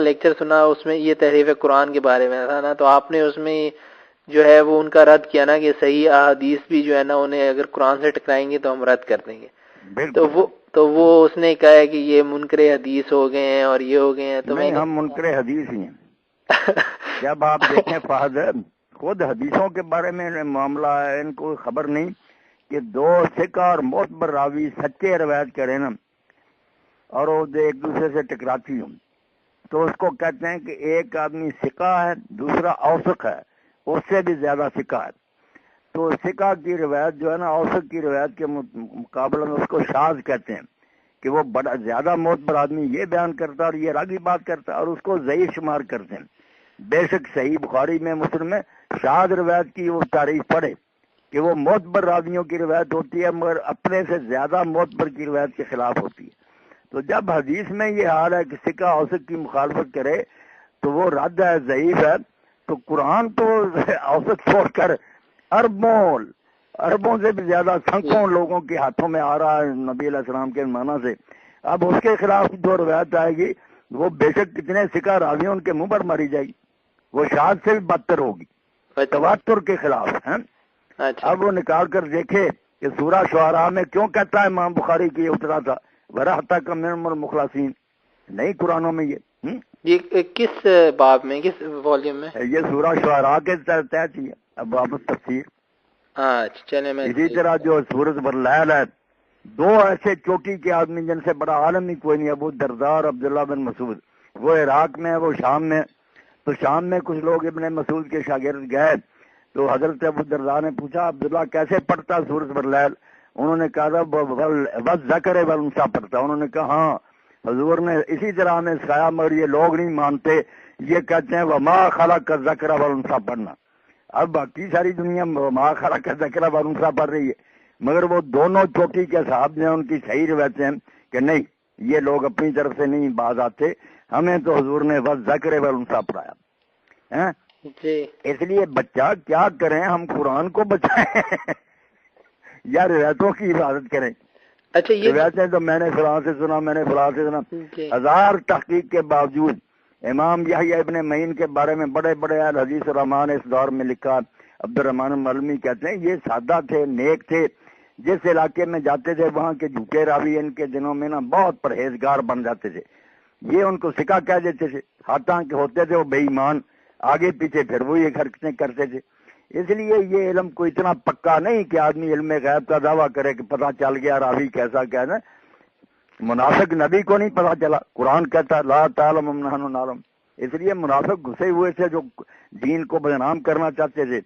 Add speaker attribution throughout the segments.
Speaker 1: Lecture سنا، اس میں یہ تحریف قرآن کے بارے میں تھا نا، تو آپ نے اس میں جو ہے وہ ان کا رد کیا نا کہ صحیح احادیث بھی جو ہے نا انہیں اگر قرآن سے ٹکرائیں گے تو ہم رد کر دیں گے، تو وہ اس نے کہا ہے کہ یہ منکر حدیث ہو گئے ہیں اور یہ ہو گئے ہیں. تو
Speaker 2: نہیں، ہم منکر حدیث ہی ہیں. جب آپ دیکھیں فہد خود حدیثوں کے بارے میں معاملہ ہے، ان کو خبر نہیں کہ دو ثقہ اور معتبر راوی سچے روایت کریں نا اور وہ ایک دوسرے سے ٹکراتی ہوں تو اس کو کہتے ہیں کہ ایک آدمی ثقہ ہے، دوسرا اوثق ہے، اس سے بھی زیادہ ثقہ ہے. تو ثقہ کی روایت جو ہے نا اوثق کی روایت کے مقابلے میں اس کو شاذ کہتے ہیں کہ وہ بڑا زیادہ معتبر آدمی یہ بیان کرتا ہے اور یہ راگی بات کرتا ہے اور اس کو ضعیف شمار کرتے ہیں. بے شک صحیح بخاری میں مسلم میں شاذ روایت کی وہ تعریف پڑے کہ وہ معتبر راویوں کی روایت ہوتی ہے مگر اپنے سے زیادہ معتبر کی روایت کے خلاف ہوتی ہے. تو جب حدیث میں یہ حال ہے کہ ثقہ اوثق کی مخالفت کرے تو وہ رد ہے، ضعیف ہے. تو قرآن تو اوثق چھوڑ کر اربوں سے بھی زیادہ سینکڑوں لوگوں کے ہاتھوں میں آ رہا ہے نبی علیہ السلام کے معنی سے. اب اس کے خلاف جو روایت آئے گی وہ بے شک کتنے ثقہ راویوں ان کے منہ پر ماری جائے گی، وہ شاذ سے بھی بدتر ہوگی، تواتر کے خلاف ہے. اب وہ نکال کر دیکھے کہ سورہ شعراء میں کیوں کہتا ہے امام بخاری کی یہ اترا تھا وَرَحْتَكَ مِنْهُمُ الْمُخْلَصِينَ، نہیں قرآنوں میں
Speaker 1: یہ کس باب میں، کس والیوم میں؟
Speaker 2: یہ سورہ شعراء کے تحت ہی ہے. اب باب التفسیر.
Speaker 1: چلے میں
Speaker 2: اسی طرح جو سورۃ برلیل ہے، دو ایسے چوٹی کے آدمی جن سے بڑا عالم ہی کوئی نہیں، ابو الدرداء اور عبداللہ بن مسعود، وہ عراق میں ہے، وہ شام میں. تو شام میں کچھ لوگ ابن مسعود کے شاگرد گئے تو حضرت ابو الدرداء نے پوچھا عبداللہ کیسے پڑھتا سورۃ برلیل؟ انہوں نے کہا بس ذکر والانثیٰ پڑھتا. انہوں نے کہا ہاں حضور نے اسی طرح ہمیں سکھایا مگر یہ لوگ نہیں مانتے، یہ کہتے ہیں وما خلق الذکر والانثیٰ پڑھنا. اب باقی ساری دنیا وما خلق الذکر والانثیٰ پڑھ رہی ہے مگر وہ دونوں چوٹی کے صاحب نے ان کی صحیح روایتیں ہیں کہ نہیں یہ لوگ اپنی طرف سے نہیں باز آتے، ہمیں تو حضور نے بس ذکر والانثیٰ پڑھایا. اس لیے بچہ کیا کریں، ہم قرآن کو بچائیں یا روایتوں کی حفاظت کریں؟
Speaker 1: اچھا یہ
Speaker 2: روایتیں تو میں نے فلاں سے سنا، میں نے فلاں سے سنا. ہزار تحقیق کے باوجود امام یحییٰ ابن معین کے بارے میں بڑے بڑے اہل حدیث علماء نے اس دور میں لکھا. عبد الرحمن المعلمی کہتے ہیں یہ سادہ تھے، نیک تھے، جس علاقے میں جاتے تھے وہاں کے جھوٹے راوی ان کے دنوں میں نا بہت پرہیزگار بن جاتے تھے. یہ ان کو ثقہ کہہ دیتے تھے، ہاتھاں کے ہوتے تھے وہ بے ایمان، آگے پیچھے پھر وہ یہ حرکتیں کرتے تھے. اس لیے یہ علم کوئی اتنا پکا نہیں کہ آدمی علم غیب کا دعویٰ کرے کہ پتہ چل گیا راوی کیسا کہنا. منافق نبی کو نہیں پتہ چلا، قرآن کہتا لا تعلم نحن نعلم. اس لیے منافق گھسے ہوئے تھے جو دین کو بدنام کرنا چاہتے تھے.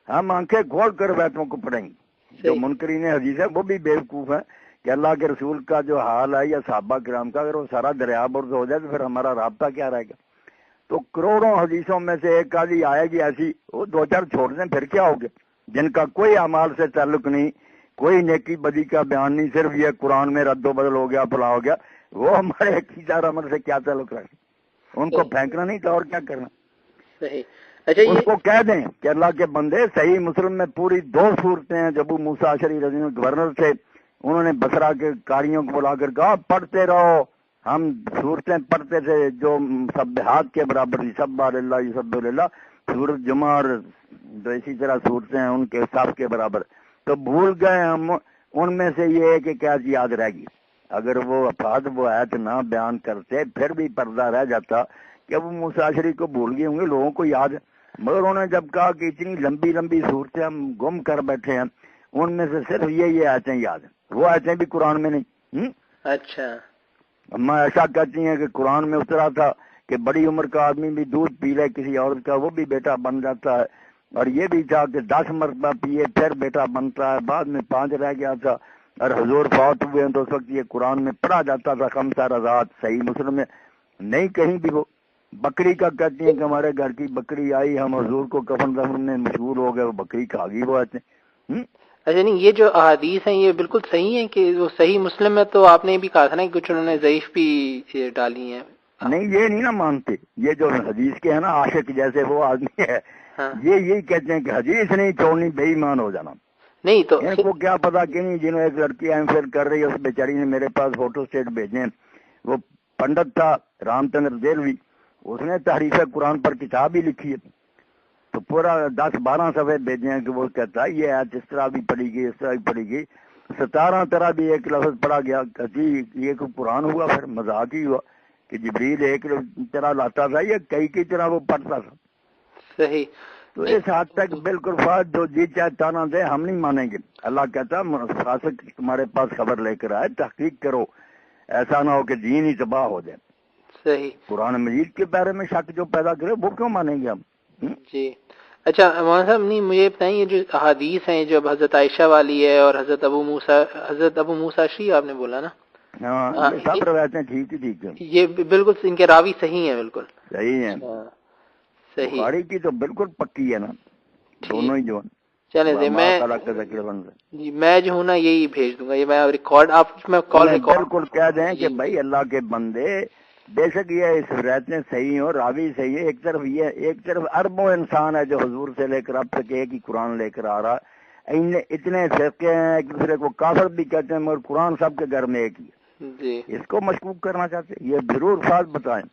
Speaker 2: ہم آنکھیں کھول کر بیتوں کو پڑھیں گے. جو منکرین حدیث ہے وہ بھی بیوقوف ہیں کہ اللہ کے رسول کا جو حال ہے یا صحابہ کرام کا اگر وہ سارا دریا برز ہو جائے تو پھر ہمارا رابطہ کیا رہے گا. تو کروڑوں حدیثوں میں سے ایک آدھی آئے گی ایسی، وہ دو چار چھوڑ دیں پھر کیا ہوگا، جن کا کوئی اعمال سے تعلق نہیں، کوئی نیکی بدی کا بیان نہیں، صرف یہ قرآن میں رد و بدل ہو گیا فلاں ہو گیا، وہ ہمارے عقیدہ اور عمل سے کیا تعلق رکھے. ان کو پھینکنا نہیں تھا اور کیا کرنا. اس کو کہہ دیں کہ اللہ کے بندے صحیح مسلم میں پوری 2 صورتیں ہیں. جب موسیٰ اشعری رضی اللہ عنہ گورنر تھے انہوں نے بصرہ کے قاریوں کو بلا کر کہا پڑھتے رہو. ہم صورتیں پڑھتے تھے جو سبحات کے برابر تھی، سبح للہ یسبح للہ، سورت جمعہ اور جو اسی طرح صورتیں ہیں ان کے حساب کے برابر. تو بھول گئے ہم. ان میں سے یہ ہے کہ کیا یاد رہ گئی. اگر وہ افراد وہ آیت نہ بیان کرتے پھر بھی پردہ رہ جاتا کہ وہ موسیٰ اشعری کو بھول گئے ہوں گے، لوگوں کو یاد ہے. مگر انہوں نے جب کہا کہ اتنی لمبی لمبی صورتیں ہم گم کر بیٹھے ہیں، ان میں سے صرف یہ آیتیں یاد ہیں، وہ آیتیں بھی قرآن میں نہیں.
Speaker 1: اچھا
Speaker 2: اما ایسا کہتی ہیں کہ قرآن میں اترا تھا کہ بڑی عمر کا آدمی بھی دودھ پی لے کسی عورت کا وہ بھی بیٹا بن جاتا ہے، اور یہ بھی تھا کہ 10 مرتبہ پیے پھر بیٹا بنتا ہے، بعد میں 5 رہ گیا تھا اور حضور فوت ہوئے ہیں تو اس وقت یہ قرآن میں پڑھا جاتا تھا 5 رضات. صحیح مسلم میں نہیں کہیں بھی. وہ بکری کا کہتی ہیں کہ ہمارے گھر کی بکری آئی، ہم حضور کو کفن دفن میں مشغول ہو گئے، وہ بکری کھا گئی وہ آتے ہیں.
Speaker 1: اچھا نہیں، یہ جو احادیث ہیں یہ بالکل صحیح ہیں کہ وہ صحیح مسلم میں تو آپ نے بھی کہا تھا نا کہ کچھ انہوں نے ضعیف بھی ڈالی ہیں.
Speaker 2: نہیں یہ نہیں نا مانتے، یہ جو حدیث کے ہیں نا عاشق جیسے وہ آدمی ہے یہ یہی کہتے ہیں کہ حدیث نہیں چھوڑنی، بے ایمان ہو جانا.
Speaker 1: نہیں تو
Speaker 2: ان کو کیا پتا کہ نہیں. جنہوں ایک لڑکی ایم فل کر رہی ہے اس بیچاری نے میرے پاس فوٹو اسٹیٹ بھیجے ہیں. وہ پنڈت تھا رام چندر دہلوی، اس نے تحریف قرآن پر کتاب ہی لکھی ہے، تو پورا 10-12 صفحے بھیجے ہیں کہ وہ کہتا ہے یہ آیت اس طرح بھی پڑھی گئی، اس طرح بھی پڑھی گئی، 17 طرح بھی ایک لفظ پڑھا گیا، کہتی یہ کوئی قرآن ہوا؟ پھر مذاق ہی ہوا کہ جبریل ایک طرح لاتا تھا یا کئی طرح وہ پڑھتا تھا.
Speaker 1: صحیح.
Speaker 2: تو اس حد تک بالکل فاض جو جی چاہے تانا دے ہم نہیں مانیں گے. اللہ کہتا فاسق تمہارے پاس خبر لے کر آئے، تحقیق کرو، ایسا نہ ہو کہ دین ہی تباہ ہو جائے.
Speaker 1: صحیح.
Speaker 2: قرآن مجید کے بارے میں شک جو پیدا کرے وہ کیوں مانیں گے ہم؟
Speaker 1: جی اچھا مولانا صاحب، نہیں مجھے بتائیں یہ جو احادیث ہیں جو حضرت عائشہ والی ہے اور حضرت ابو موسیٰ اشعری آپ نے بولا نا،
Speaker 2: ہاں سب روایتیں ٹھیک ہے،
Speaker 1: یہ بالکل ان کے راوی صحیح ہیں، بالکل
Speaker 2: صحیح ہیں.
Speaker 1: صحیح.
Speaker 2: بخاری کی تو بالکل پکی ہے نا، دونوں ہی جو
Speaker 1: چلیں جی میں جو ہوں نا یہی بھیج دوں گا، یہ میں ریکارڈ آپ میں کال ریکارڈ
Speaker 2: بالکل کہہ دیں کہ بھائی اللہ کے بندے بے شک یہ اس روایتیں صحیح ہوں، راوی صحیح ہے، ایک طرف اربوں انسان ہے جو حضور سے لے کر اب تک ایک ہی قرآن لے کر آ رہا، اتنے فرقے ہیں، ایک دوسرے کو کافر بھی کہتے ہیں، مگر قرآن سب کے گھر میں ایک ہی ہے. اس کو مشکوک کرنا چاہتے، یہ ضرور بات بتائیں.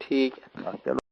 Speaker 1: ٹھیک ہے.
Speaker 2: چلو.